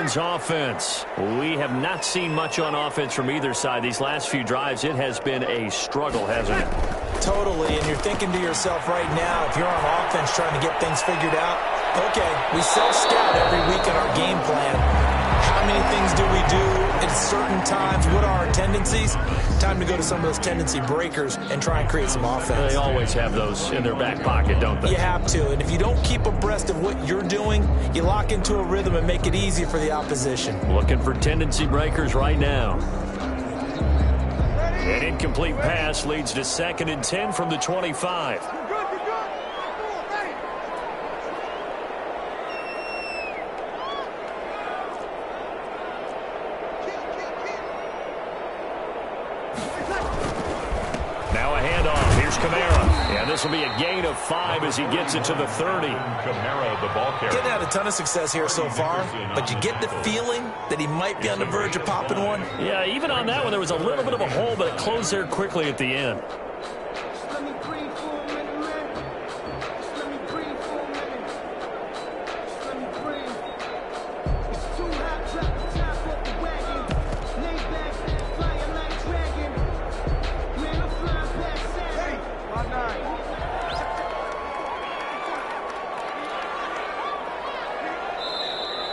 Orleans offense. We have not seen much on offense from either side. These last few drives, it has been a struggle, hasn't it? Totally, and you're thinking to yourself right now, if you're on offense trying to get things figured out, okay, we self-scout every week in our game plan. How many things do we do at certain times? What are our tendencies? Time to go to some of those tendency breakers and try and create some offense. They always have those in their back pocket, don't they? You have to, and if you don't keep abreast of what you're doing, you lock into a rhythm and make it easy for the opposition. Looking for tendency breakers right now. An incomplete pass leads to 2nd and 10 from the 25. Now a handoff. Here's Kamara. And this will be a gain of 5 as he gets it to the 30. Kamara, the ball carrier. Getting had a ton of success here so far, but you get the feeling that he might be on the verge of popping one. Yeah, even on that one, there was a little bit of a hole, but it closed there quickly at the end.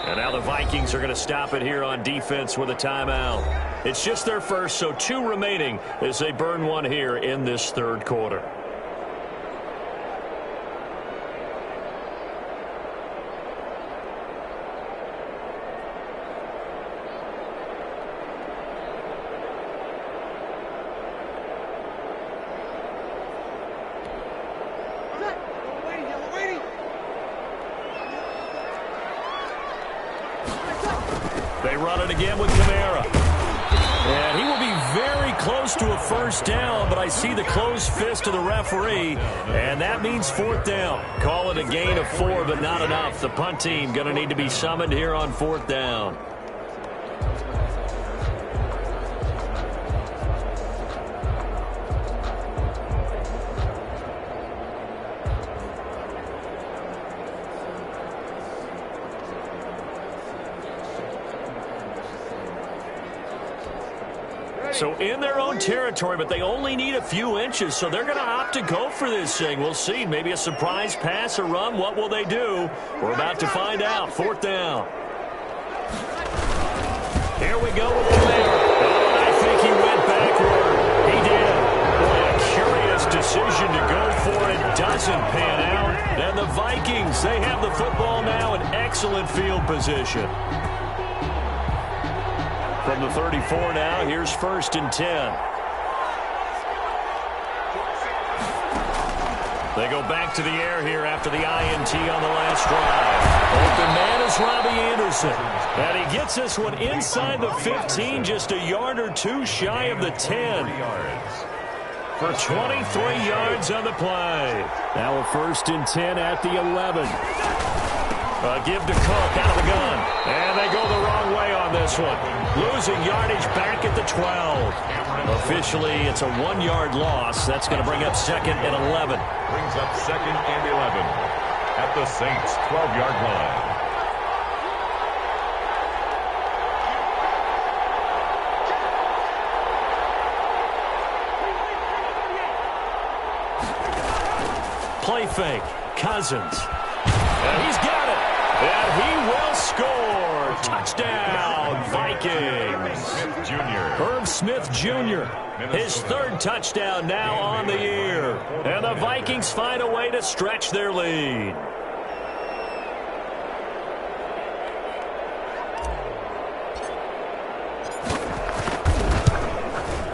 And now the Vikings are going to stop it here on defense with a timeout. It's just their first, so 2 remaining as they burn one here in this 3rd quarter. They run it again with Kamara. And he will be very close to a first down, but I see the closed fist of the referee, and that means 4th down. Call it a gain of 4, but not enough. The punt team going to need to be summoned here on 4th down. So in their own territory, but they only need a few inches, so they're going to opt to go for this thing. We'll see. Maybe a surprise pass or run. What will they do? We're about to find out. 4th down. Here we go with Kamara. Oh, I think he went backward. He did. Boy, a curious decision to go for it. Doesn't pan out. And the Vikings, they have the football now in excellent field position. From the 34 now, here's 1st and 10. They go back to the air here after the INT on the last drive. Open man is Robbie Anderson. And he gets this one inside the 15, just a yard or 2 shy of the 10. For 23 yards on the play. Now a 1st and 10 at the 11. Give to Cook out of the gun. And they go the wrong way on this one. Losing yardage back at the 12. Officially, it's a 1-yard loss. That's going to bring up 2nd and 11. Brings up 2nd and 11 at the Saints' 12-yard line. Play fake. Cousins. And he's got it. And he will score. Touchdown, Vikings. Smith Jr. Herb Smith Jr. His 3rd touchdown now on the year. And the Vikings find a way to stretch their lead.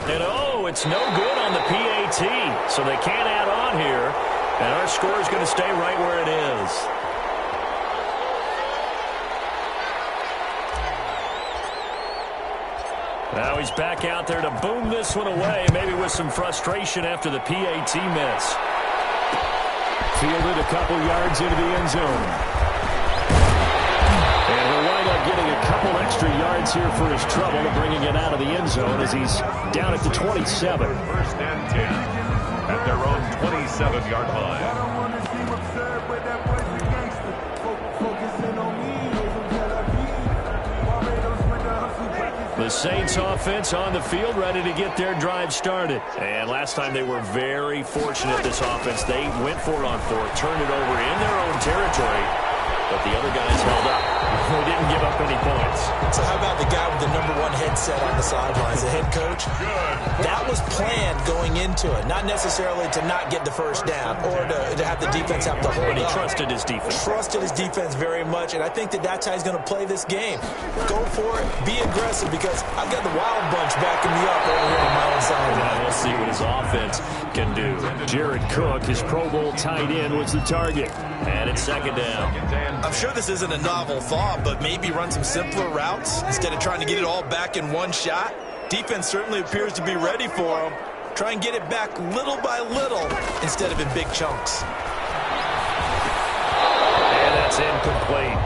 And oh, it's no good on the PAT. So they can't add on here. And our score is going to stay right where it is. Now he's back out there to boom this one away, maybe with some frustration after the PAT miss. Fielded a couple yards into the end zone. And he'll wind up getting a couple extra yards here for his trouble, bringing it out of the end zone as he's down at the 27. 1st and 10 at their own 27-yard line. The Saints offense on the field, ready to get their drive started. And last time they were very fortunate, this offense. They went for it on fourth, turned it over in their own territory, but the other guys held up. They didn't give up any points. So how about the guy with the #1 headset on the sidelines, the head coach? That was planned going into it, not necessarily to not get the first down or to have the defense have to hold And he up. trusted his defense. Trusted his defense very much, and I think that's how he's going to play this game. Go for it, be aggressive, because I've got the Wild Bunch backing me up over here on my own sideline. Yeah, we'll see what his offense can do. Jared Cook, his Pro Bowl tight end, was the target. And it's second down. I'm sure this isn't a novel thought, but maybe run some simpler routes instead of trying to get it all back in one shot. Defense certainly appears to be ready for him. Try and get it back little by little instead of in big chunks. And that's incomplete.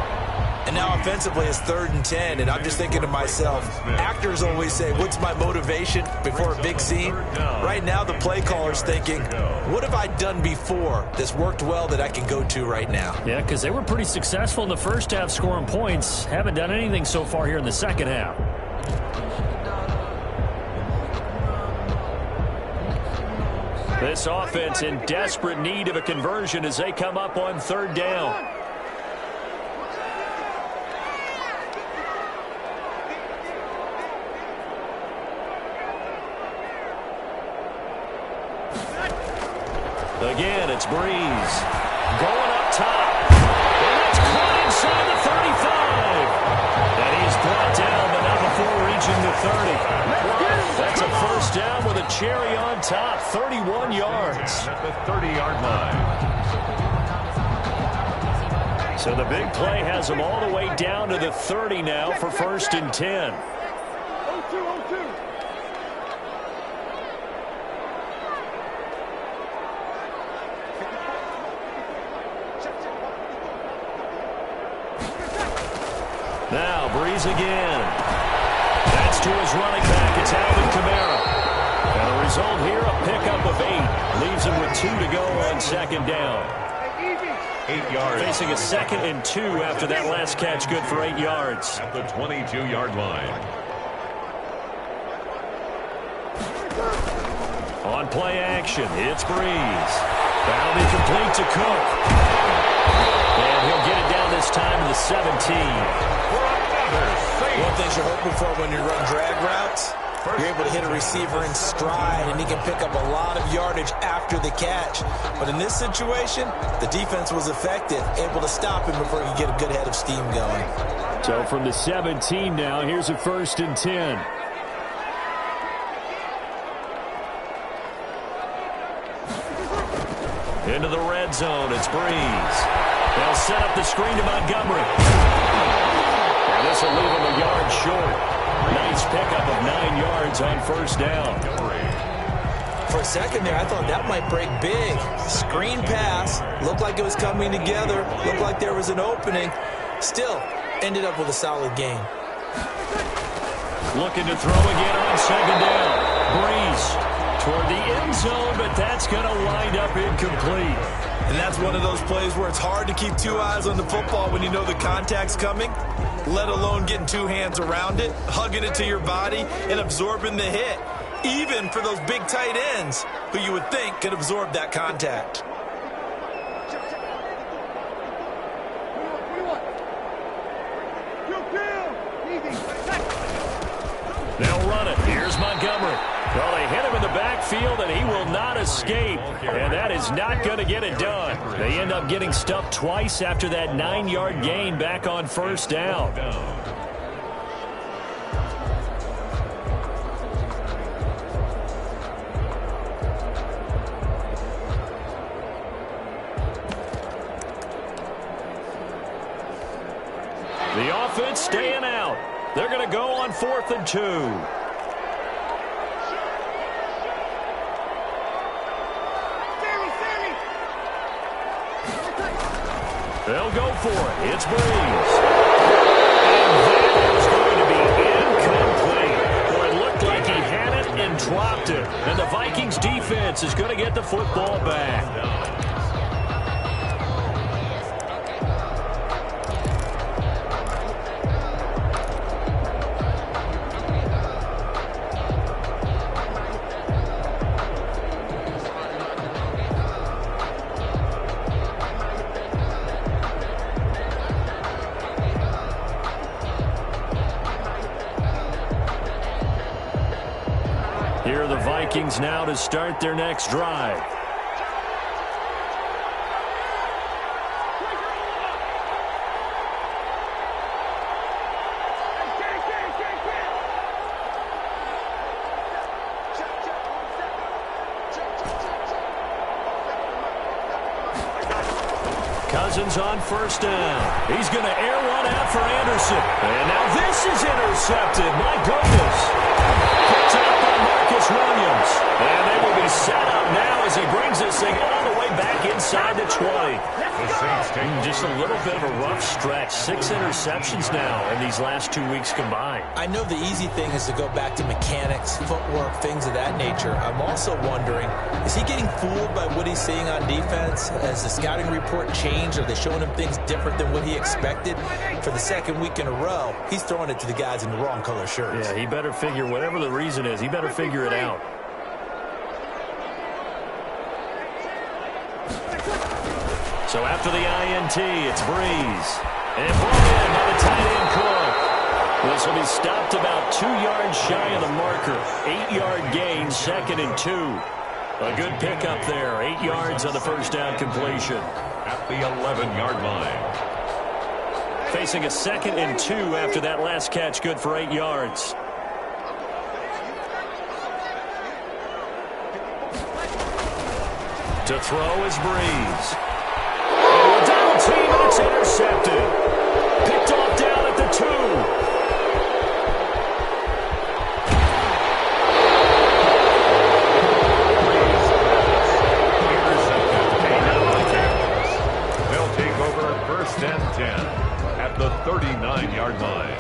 And now offensively it's 3rd and 10, and I'm just thinking to myself, actors always say, what's my motivation before a big scene? Right now the play caller's thinking, what have I done before that's worked well that I can go to right now? Yeah, because they were pretty successful in the first half scoring points. Haven't done anything so far here in the second half. This offense in desperate need of a conversion as they come up on 3rd down. Again, it's Breeze. Going up top. And that's caught inside the 35. And he's brought down, but not before reaching the 30. That's a first down with a cherry on top. 31 yards. At the 30-yard line. So the big play has them all the way down to the 30 now for 1st and 10. Now Breeze again. That's to his running back. It's Alvin Kamara. And the result here, a pickup of 8. Leaves him with 2 to go on 2nd down. 8 yards. Facing a 2nd and 2 after that last catch. Good for 8 yards. At the 22-yard line. On play action, it's Breeze. That'll be complete to Cook. And he'll get it down this time to the 17. One thing you're hoping for when you run drag routes, you're able to hit a receiver in stride, and he can pick up a lot of yardage after the catch. But in this situation, the defense was effective, able to stop him before he could get a good head of steam going. So from the 17 now, here's a 1st and 10. Into the red zone, it's Breeze. They'll set up the screen to Montgomery. And this will leave him a yard short. Nice pickup of 9 yards on 1st down. For a second there, I thought that might break big. Screen pass, looked like it was coming together, looked like there was an opening. Still, ended up with a solid game. Looking to throw again on 2nd down. Breeze toward the end zone, but that's going to wind up incomplete. And that's one of those plays where it's hard to keep 2 eyes on the football when you know the contact's coming, let alone getting 2 hands around it, hugging it to your body, and absorbing the hit, even for those big tight ends who you would think could absorb that contact. They'll run it. Here's Montgomery. Well, they hit him in the backfield, and he will not escape. And that is not going to get it done. They end up getting stuffed twice after that 9-yard gain back on 1st down. The offense staying out. They're going to go on 4th and 2. They'll go for it. It's Breeze. And that is going to be incomplete. Well, it looked like he had it and dropped it. And the Vikings defense is going to get the football back. Here are the Vikings now to start their next drive. Cousins on first down. He's going to air one out for Anderson. And now this is intercepted. My goodness. Picked up by Marcus Williams. And they will be set up now as he brings this thing all the way back inside the 20. The Saints taking just a little bit of a rough stretch. 6 interceptions now in these last 2 weeks combined. I know the easy thing is to go back to mechanics, footwork, things of that nature. I'm also wondering, is he getting fooled by what he's seeing on defense? Has the scouting report changed? Are they showing him things different than what he expected? For the second week in a row, he's throwing it to the guys in the wrong color shirts. Yeah, he better figure, whatever the reason is, he better figure it out. So after the INT, it's Breeze. And brought in by the tight end Cook. This will be stopped about 2 yards shy of the marker. 8-yard gain, 2nd and 2. A good pickup there. 8 yards on the first down completion. at the 11-yard line. Facing a 2nd and 2 after that last catch, good for 8 yards. To throw is Breeze. And a double team, and it's intercepted. Picked off down at the 2. They'll take over 1st and 10 at the 39-yard line.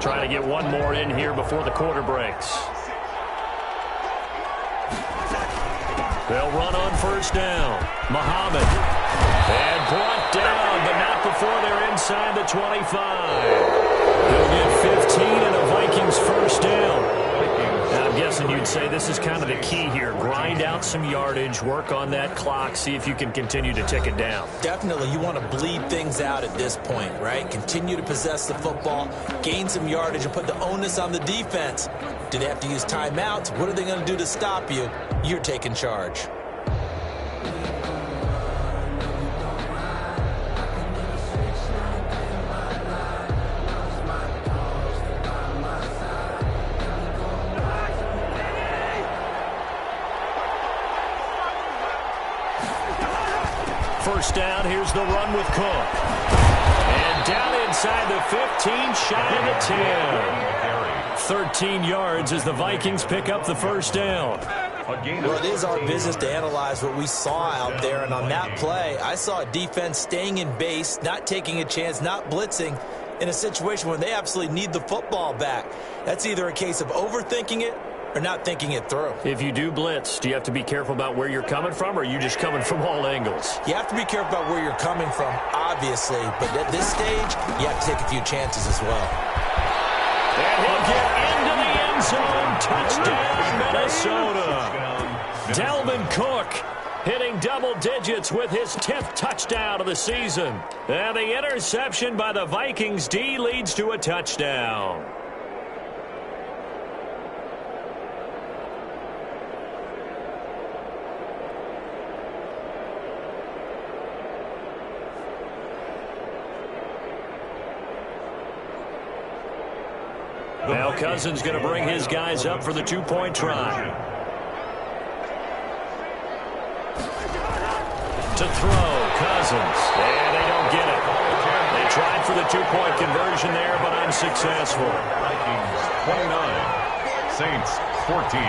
Trying to get one more in here before the quarter breaks. They'll run on 1st down. Muhammad. And brought down, but not before they're inside the 25. He'll get 15 and a Vikings 1st down. And I'm guessing you'd say this is kind of the key here. Grind out some yardage, work on that clock, see if you can continue to tick it down. Definitely, you want to bleed things out at this point, right? Continue to possess the football, gain some yardage, and put the onus on the defense. Do they have to use timeouts? What are they going to do to stop you? You're taking charge. First down, here's the run with Cook. And down inside the 15, shy of the 10. 13 yards as the Vikings pick up the 1st down. Well, it is our business to analyze what we saw out there, and on that play, I saw a defense staying in base, not taking a chance, not blitzing, in a situation where they absolutely need the football back. That's either a case of overthinking it or not thinking it through. If you do blitz, do you have to be careful about where you're coming from, or are you just coming from all angles? You have to be careful about where you're coming from, obviously, but at this stage, you have to take a few chances as well. And he'll get into the end zone. Touchdown, Minnesota. Dalvin Cook hitting double digits with his 10th touchdown of the season. And the interception by the Vikings D leads to a touchdown. Now Cousins going to bring his guys up for the 2-point try. To throw, Cousins. And they don't get it. They tried for the 2-point conversion there, but unsuccessful. Vikings 29, Saints 14.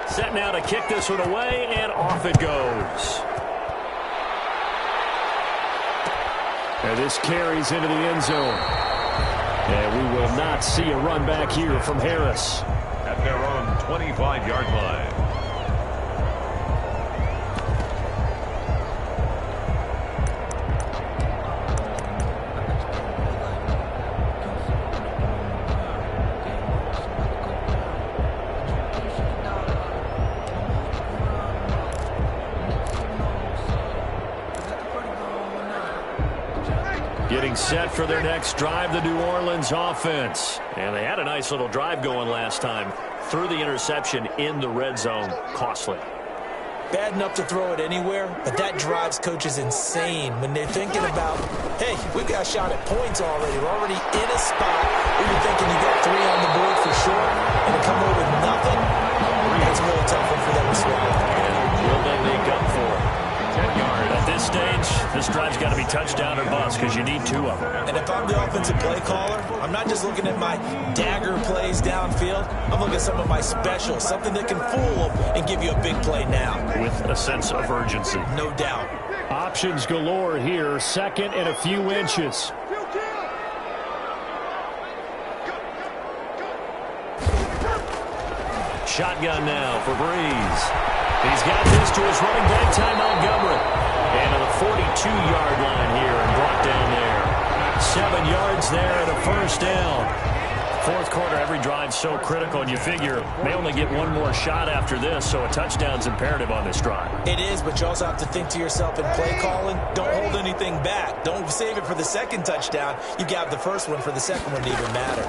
Set now to kick this one away, and off it goes. And this carries into the end zone. And we will not see a run back here from Harris. At their own 25-yard line. Getting set for their next drive, the New Orleans offense. And they had a nice little drive going last time. Threw the interception in the red zone. Costly. Bad enough to throw it anywhere, but that drives coaches insane when they're thinking about, hey, we've got a shot at points already. We're already in a spot where you're thinking you got 3 on the board for sure, and to come away with nothing, that's a really tough one for them to swallow. And will they make up for it? 10 yards. At this stage, this drive's got to be touchdown or bust because you need 2 of them. And if I'm the offensive play caller, I'm not just looking at my dagger plays downfield. I'm looking at some of my specials, something that can fool them and give you a big play now. With a sense of urgency. No doubt. Options galore here. Second and a few inches. Shotgun now for Breeze. He's got this to his running back, Ty Montgomery. And to the 42-yard line here and brought down there. 7 yards there and a first down. Fourth quarter, every drive so critical, and you figure they only get one more shot after this, so a touchdown's imperative on this drive. It is, but you also have to think to yourself in play calling, don't hold anything back. Don't save it for the second touchdown. You got the first one for the second one to even matter.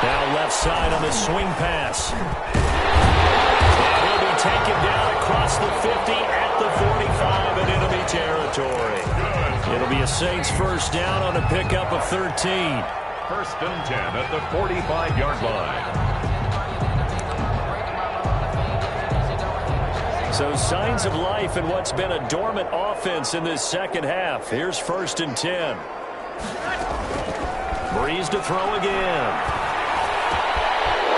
Now left side on the swing pass. He'll be taken down across the 50 at the 45 and enemy territory. It'll be a Saints first down on a pickup of 13. First and 10 at the 45-yard line. So signs of life in what's been a dormant offense in this second half. Here's first and 10. Breeze to throw again.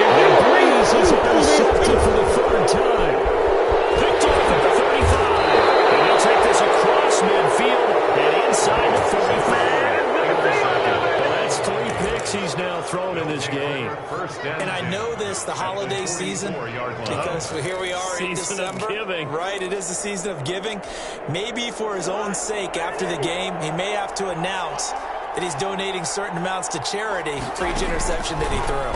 And Breeze is intercepted for the 3rd time. Picked off at the 35. And he'll take this across midfield and inside the 45. Well, that's 3 picks he's now thrown in this game. And I know this, the holiday season, because here we are in December. Season of giving. Right, it is the season of giving. Maybe for his own sake after the game, he may have to announce that he's donating certain amounts to charity for each interception that he threw.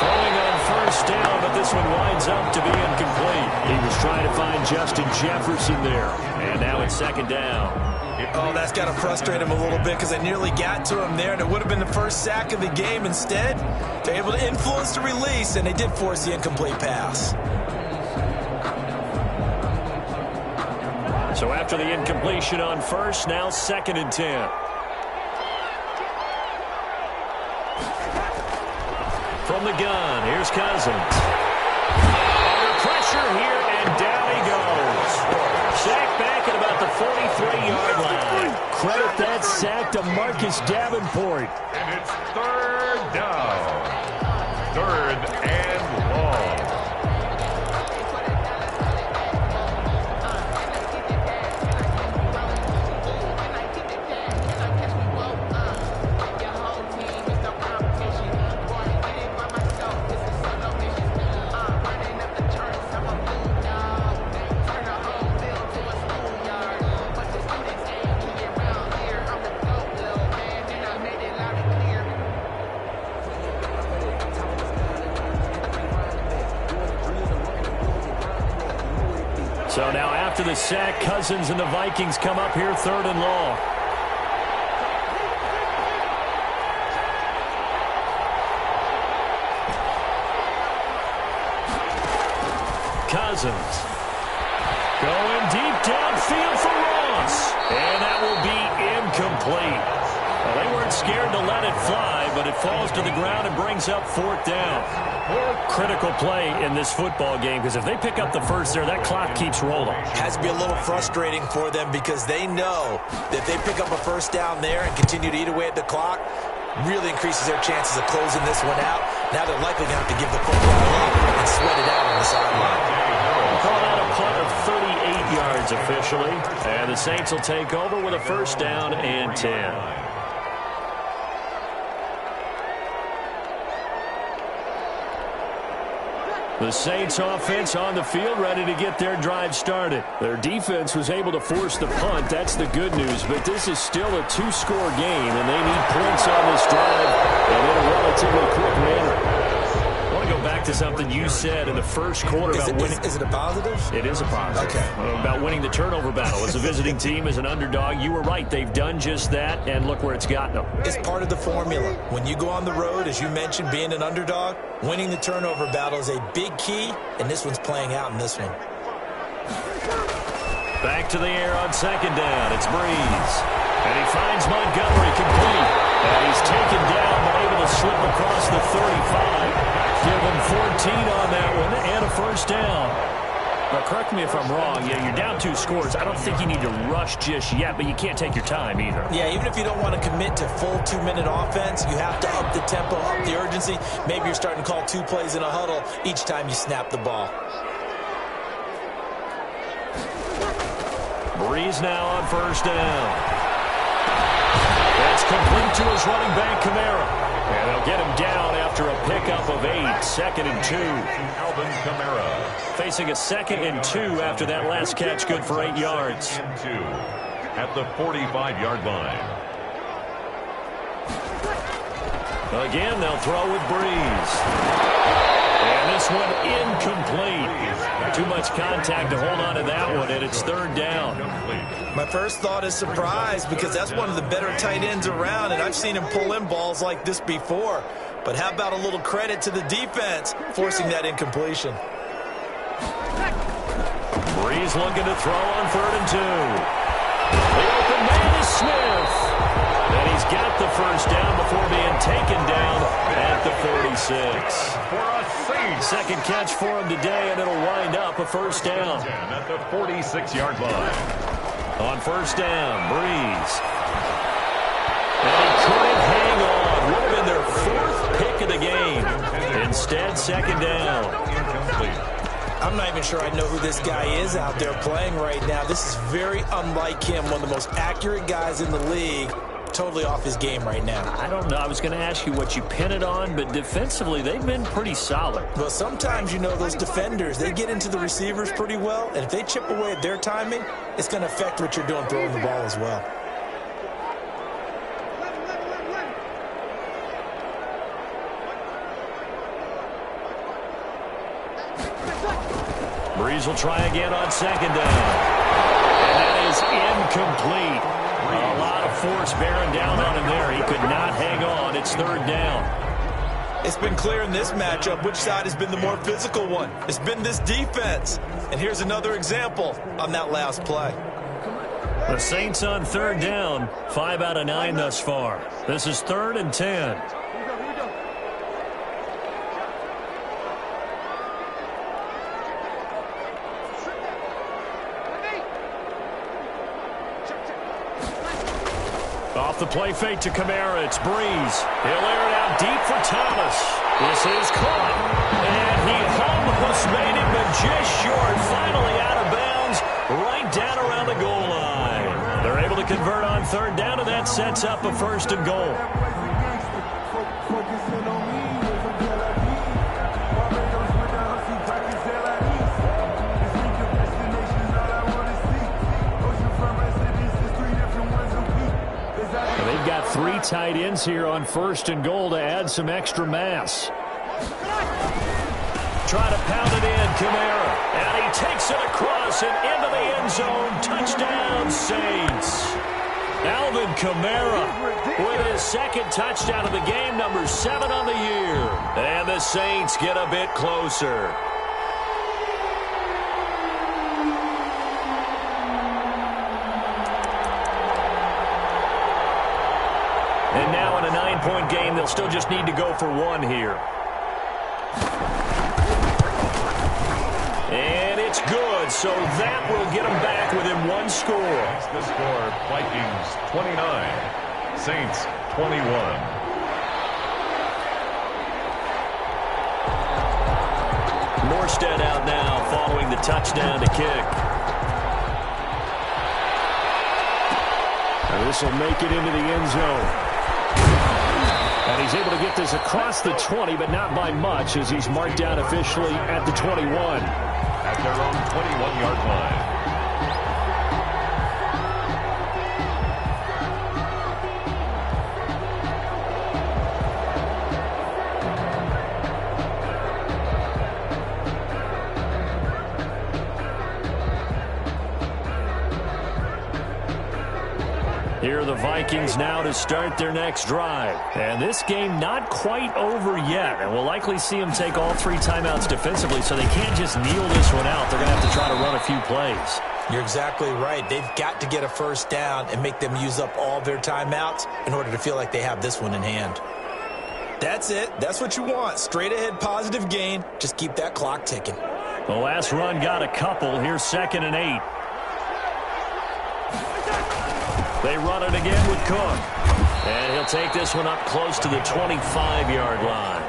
Throwing on first down, but this one winds up to be incomplete. He was trying to find Justin Jefferson there. And now it's second down. Oh, that's got to frustrate him a little bit because I nearly got to him there, and it would have been the first sack of the game. Instead, they're able to influence the release, and they did force the incomplete pass. So after the incompletion on first, now second and 10. From the gun, here's Cousins. Under pressure here, and down he goes. Sack back at about the 43-yard line. Credit that sack to Marcus Davenport. And it's 3rd down. 3rd and long. So now after the sack, Cousins and the Vikings come up here 3rd and long. Cousins going deep downfield for Ross. And that will be incomplete. Well, they weren't scared to let it fly, but it falls to the ground and brings up 4th down. Critical play in this football game because if they pick up the first there, that clock keeps rolling. Has to be a little frustrating for them because they know that if they pick up a first down there and continue to eat away at the clock, really increases their chances of closing this one out. Now they're likely going to have to give the football up and sweat it out on the sideline. Call out a punt of 38 yards officially, and the Saints will take over with a first down and 10. The Saints offense on the field ready to get their drive started. Their defense was able to force the punt. That's the good news. But this is still a 2-score game, and they need points on this drive and in a relatively quick manner. I want to go back back to something you said in the first quarter about winning. Is it a positive? It is a positive. Okay. About winning the turnover battle. As a visiting team, as an underdog, you were right. They've done just that, and look where it's gotten them. It's part of the formula. When you go on the road, as you mentioned, being an underdog, winning the turnover battle is a big key, and this one's playing out in this one. Back to the air on second down. It's Breeze. And he finds Montgomery complete. And he's taken down, but able to slip across the 35. Give him 14 on that one and a first down. But correct me if I'm wrong. Yeah, you're down 2 scores. I don't think you need to rush just yet, but you can't take your time either. Yeah, even if you don't want to commit to full 2-minute offense, you have to up the tempo, up the urgency. Maybe you're starting to call 2 plays in a huddle each time you snap the ball. Breeze now on first down. That's complete to his running back, Kamara. And they'll get him down after a pickup of 8. 2nd and 2. Alvin Kamara. Facing a 2nd and 2 after that last catch, good for 8 yards. 2 at the 45-yard line. Again, they'll throw with Breeze. And this one incomplete. Too much contact to hold on to that one, and it's 3rd down. My first thought is surprise, because that's one of the better tight ends around, and I've seen him pull in balls like this before. But how about a little credit to the defense forcing that incompletion? Breeze looking to throw on 3rd and 2. The open man is Smith. And he's got the first down before being taken down at the 46. Second catch for him today, and it'll wind up a first down. At the 46-yard line. On first down, Breeze. And he couldn't hang on. Would have been their 4th pick of the game. Instead, 2nd down. I'm not even sure I know who this guy is out there playing right now. This is very unlike him, one of the most accurate guys in the league. Totally off his game right now. I don't know. I was going to ask you what you pin it on, but defensively, they've been pretty solid. Well, sometimes, you know, those defenders, they get into the receivers pretty well, and if they chip away at their timing, it's going to affect what you're doing throwing the ball as well. Breeze will try again on 2nd down. And that is incomplete. A lot of force bearing down on him there. He could not hang on. It's 3rd down. It's been clear in this matchup which side has been the more physical one. It's been this defense. And here's another example on that last play. The Saints on 3rd down. 5 out of 9 thus far. This is 3rd and 10. Off the play fake to Kamara, it's Breeze. He'll air it out deep for Thomas. This is caught. And he almost made it, but just short. Finally out of bounds, right down around the goal line. They're able to convert on 3rd down, and that sets up a 1st and goal. They've got 3 tight ends here on 1st and goal to add some extra mass. Try to pound it in, Kamara. And he takes it across and into the end zone. Touchdown, Saints. Alvin Kamara with his 2nd touchdown of the game, number 7 on the year. And the Saints get a bit closer. And now in a 9-point game, they'll still just need to go for 1 here. And it's good, so that will get them back within 1 score. The score, Vikings 29, Saints 21. Morstead out now following the touchdown to kick. And this will make it into the end zone. And he's able to get this across the 20, but not by much, as he's marked down officially at the 21. At their own 21-yard line. Here are the Vikings now to start their next drive. And this game not quite over yet. And we'll likely see them take all 3 timeouts defensively, so they can't just kneel this one out. They're going to have to try to run a few plays. You're exactly right. They've got to get a first down and make them use up all their timeouts in order to feel like they have this one in hand. That's it. That's what you want. Straight ahead positive gain. Just keep that clock ticking. The last run got a couple. Here's 2nd and 8. They run it again with Cook. And he'll take this one up close to the 25-yard line.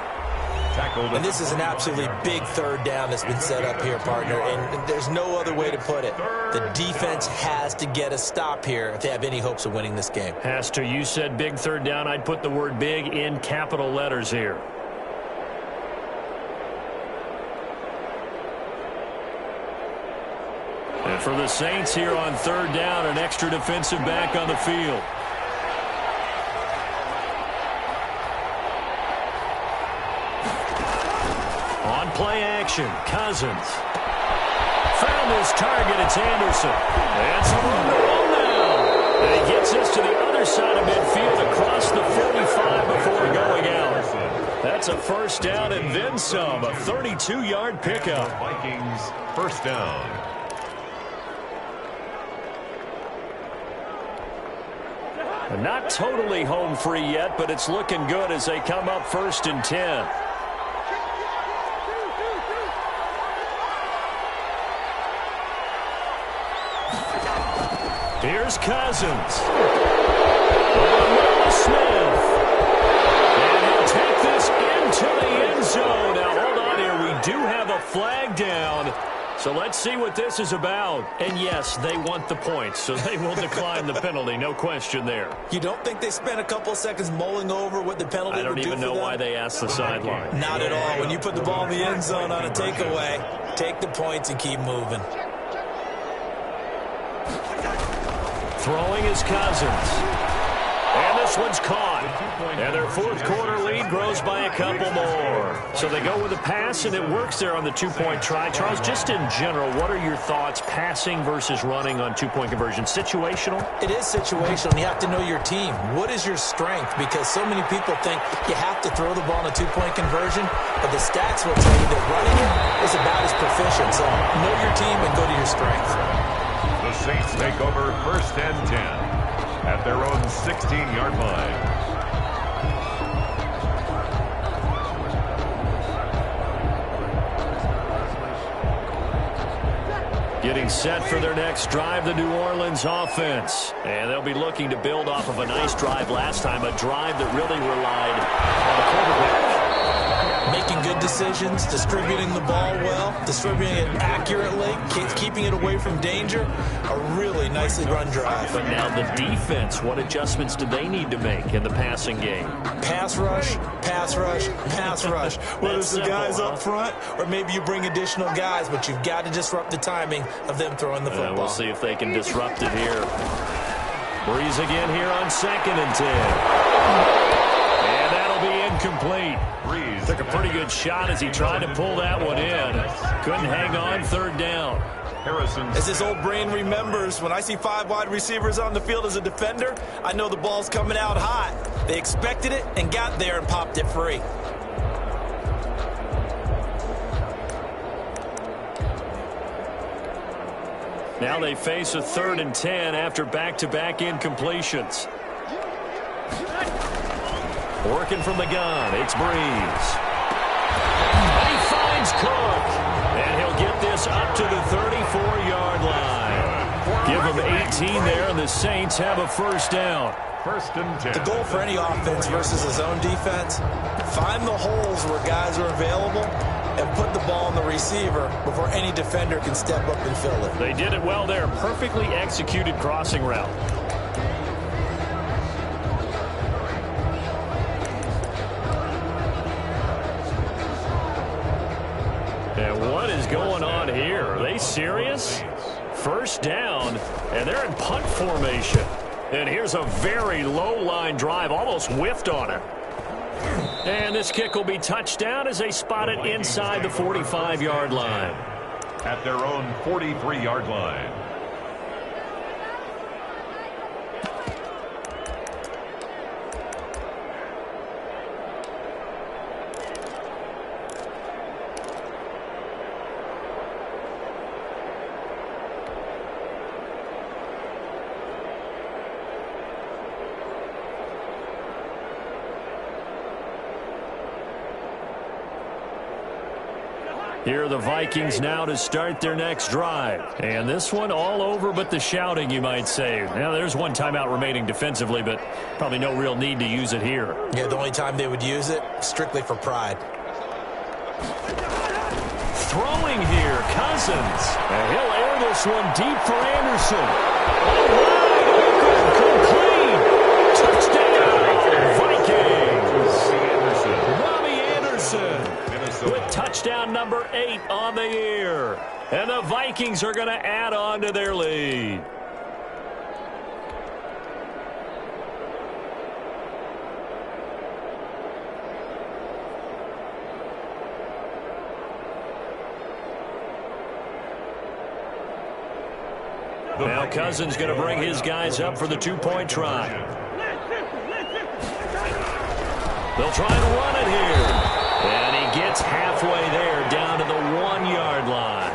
And this is an absolutely big 3rd down that's been set up here, partner. And there's no other way to put it. The defense has to get a stop here if they have any hopes of winning this game. Has to. You said big 3rd down. I'd put the word big in capital letters here. And for the Saints here on 3rd down, an extra defensive back on the field. On play action, Cousins. Found his target, it's Anderson. And some room to roll now. And he gets us to the other side of midfield across the 45 before going out. That's a first down and then some, a 32-yard pickup. Vikings first down. Not totally home free yet, but it's looking good as they come up 1st and 10. Here's Cousins. Smith. And he'll take this into the end zone. Now, hold on here. We do have a flag down. So let's see what this is about. And yes, they want the points, so they will decline the penalty. No question there. You don't think they spent a couple of seconds mulling over what the penalty would do for them? I don't even know why they asked the sideline. Not at all. When you put the ball in the end zone on a takeaway, take the points and keep moving. Throwing is Cousins. And this one's caught. And their 4th quarter lead grows by a couple more. So they go with a pass, and it works there on the 2-point try. Charles, just in general, what are your thoughts passing versus running on 2-point conversion? Situational? It is situational. You have to know your team. What is your strength? Because so many people think you have to throw the ball in a 2-point conversion, but the stats will tell you that running it is about as proficient. So know your team and go to your strength. The Saints take over 1st and 10 at their own 16-yard line. Getting set for their next drive, the New Orleans offense. And they'll be looking to build off of a nice drive last time, a drive that really relied on the quarterback. Making good decisions, distributing the ball well, distributing it accurately, keeping it away from danger. A really nicely run drive. But now the defense, what adjustments do they need to make in the passing game? Pass rush, pass rush, pass rush. Whether it's the guys up front or maybe you bring additional guys, but you've got to disrupt the timing of them throwing the football. We'll see if they can disrupt it here. Breeze again here on 2nd and 10. And that'll be incomplete. Breeze took a pretty good shot as he tried to pull that one in. Couldn't hang on, 3rd down. As this old brain remembers, when I see 5 wide receivers on the field as a defender, I know the ball's coming out hot. They expected it and got there and popped it free. Now they face a 3rd and 10 after back-to-back incompletions. Working from the gun, it's Breeze. And he finds Cook. And he'll get this up to the 34-yard line. Give him 18 there, and the Saints have a first down. 1st and 10. The goal for any offense versus a zone defense, find the holes where guys are available and put the ball on the receiver before any defender can step up and fill it. They did it well there. Perfectly executed crossing route. And what is going on here? Are they serious? First down, and they're in punt formation. And here's a very low-line drive, almost whiffed on it. And this kick will be touchdown as they spot it inside the 45-yard line. At their own 43-yard line. Here are the Vikings now to start their next drive. And this one all over but the shouting, you might say. Now, there's one timeout remaining defensively, but probably no real need to use it here. Yeah, the only time they would use it, strictly for pride. Throwing here, Cousins. And he'll air this one deep for Anderson. All right, complete. Touchdown, Vikings. Robbie Anderson with touchdown number 8 on the year. And the Vikings are going to add on to their lead. Now Cousins going to bring his guys up for the 2-point try. They'll try and run it here. And he gets halfway there down to the 1-yard line.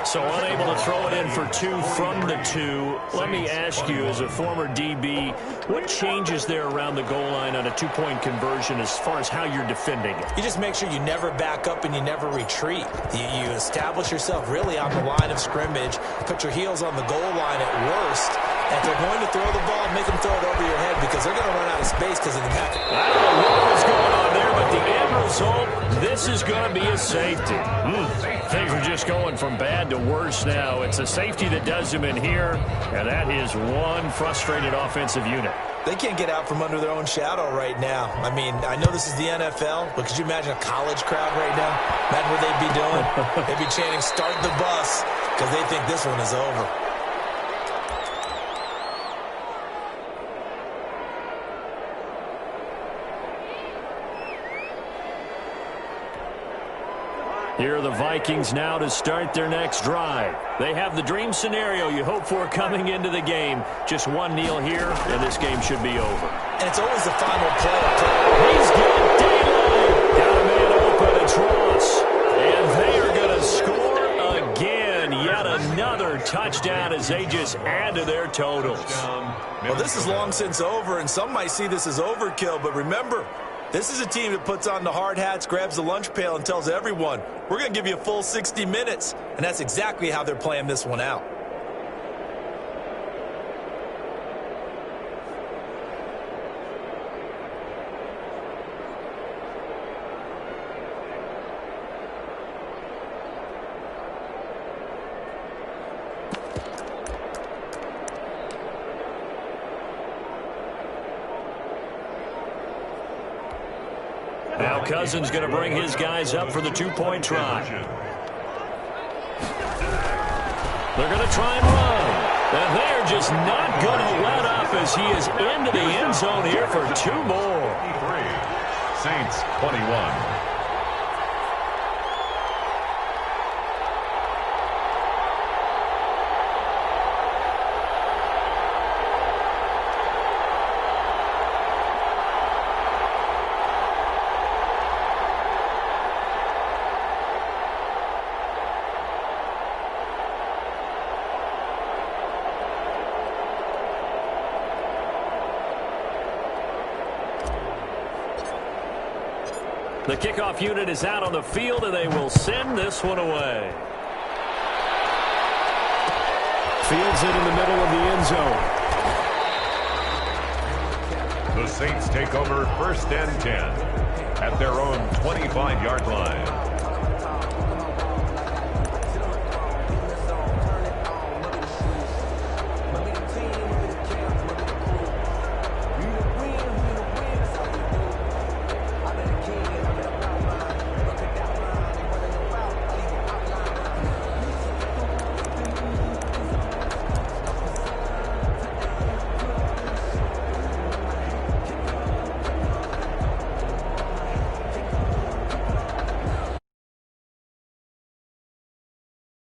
So unable to throw it in for 2 from the 2. Let me ask you, as a former DB, what changes there around the goal line on a 2-point conversion as far as how you're defending it? You just make sure you never back up and you never retreat. You establish yourself really on the line of scrimmage, put your heels on the goal line at worst. And if they're going to throw the ball, make them throw it over your head because they're going to run out of space because of the back. I don't know what was going on there, but the end result, this is going to be a safety. Things are just going from bad to worse now. It's a safety that does them in here, and that is one frustrated offensive unit. They can't get out from under their own shadow right now. I mean, I know this is the NFL, but could you imagine a college crowd right now? Imagine what they'd be doing. They'd be chanting, "Start the bus," because they think this one is over. Here are the Vikings now to start their next drive. They have the dream scenario you hope for coming into the game. Just one kneel here, and this game should be over. And it's always the final play. He's got daylight. Got a man open. It's Ross. And they are going to score again. Yet another touchdown as they just add to their totals. Well, this is long since over, and some might see this as overkill. But remember, this is a team that puts on the hard hats, grabs the lunch pail, and tells everyone, we're going to give you a full 60 minutes. And that's exactly how they're playing this one out. Now Cousins going to bring his guys up for the 2-point try. They're going to try and run. And they're just not going to let up as he is into the end zone here for 2 more. Saints 21. The kickoff unit is out on the field, and they will send this one away. Fields it in the middle of the end zone. The Saints take over 1st and 10 at their own 25-yard line.